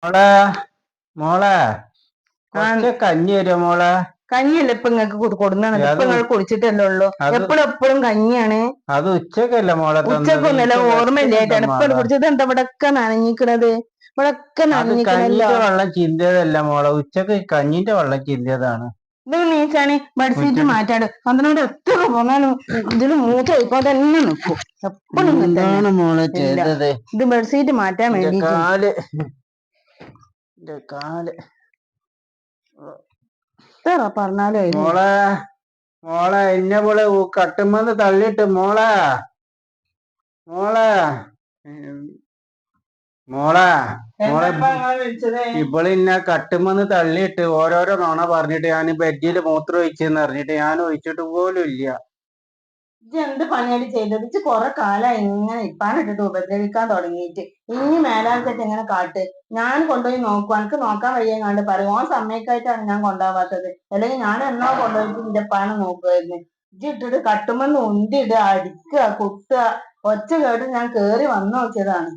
മോളെ മോളെ ആ കുറച്ച് കഞ്ഞി തരുമോ മോളെ? കഞ്ഞിയല്ല ഇപ്പൊ നിങ്ങക്ക് കൊടുന്നാണ് ഇപ്പൊ നിങ്ങൾ കുളിച്ചിട്ടല്ലേ ഉള്ളൂ. എപ്പോഴും എപ്പോഴും കഞ്ഞിയാണ്. അത് ഉച്ചക്കല്ല മോളെ തന്നത്. ഉച്ചക്കൊന്നല്ല, ഓർമ്മയില്ലായിട്ടാണ് ഇപ്പൊ കുടിച്ചത്. എന്താ ഇവിടൊക്കെ നനഞ്ഞിക്കണത്? ഇവിടൊക്കെ അത് നനഞ്ഞിക്കണല്ലോ. കഞ്ഞിന്റെ വെള്ളം ചിന്തിയതല്ല മോളെ, ഉച്ചക്ക് കഞ്ഞിന്റെ വെള്ളം ചിന്തിയതാണ്. ഇത് നീച്ചാണ് ബെഡ്ഷീറ്റ് മാറ്റാട്. പന്ത്രണ്ട് എത്ര പോന്നാലും ഇതിന് മൂത്ത കഴിക്കാൻ തന്നെ നിൽക്കും. എപ്പോഴും എന്താണ് മോളെ ഇല്ല, ചെയ്തത്? ഇത് ബെഡ്ഷീറ്റ് മാറ്റാൻ വേണ്ടിട്ട് കാല് എത്ര പറഞ്ഞാലും മോളെ മോളെ എന്നെ പോലെ കട്ടുമെന്ന് തള്ളിയിട്ട് മോളെ മോളെ മോളെ മോളെ ഇവളിന്നെ കട്ടുമെന്ന് തള്ളിയിട്ട് ഓരോരോ നുണ പറഞ്ഞിട്ട് ഞാൻ ബെഡിൽ മൂത്രം ഒഴിച്ചെന്ന് അറിഞ്ഞിട്ട് ഞാൻ ഒഴിച്ചിട്ട് പോലും ഇല്ല. ഇത് എന്ത് പണിയാണ് ചെയ്തത്? ഇത് കൊറേ കാലം ഇങ്ങനെ ഇപ്പാനിട്ടിട്ട് ഉപദ്രവിക്കാൻ തുടങ്ങിയിട്ട്. ഇനി മേലാൽക്കെട്ട് ഇങ്ങനെ കാട്ട്. ഞാൻ കൊണ്ടുപോയി നോക്കും, എനിക്ക് നോക്കാൻ വയ്യങ്ങാണ്ട് പറയും. ഓൻ സമ്മതിക്കായിട്ടാണ് ഞാൻ കൊണ്ടുപോകാത്തത്. അല്ലെങ്കിൽ ഞാൻ എന്നോ കൊണ്ടുപോയിട്ട് എന്റെ പാനെ നോക്കുമായിരുന്നു. ഇജ്ജ് ഇട്ടിട്ട് കട്ടുമെന്ന് ഉന്തിടുക, അടിക്കുക, കുത്തുക. ഒച്ച കേട്ട് ഞാൻ കേറി വന്നു നോക്കിയതാണ്.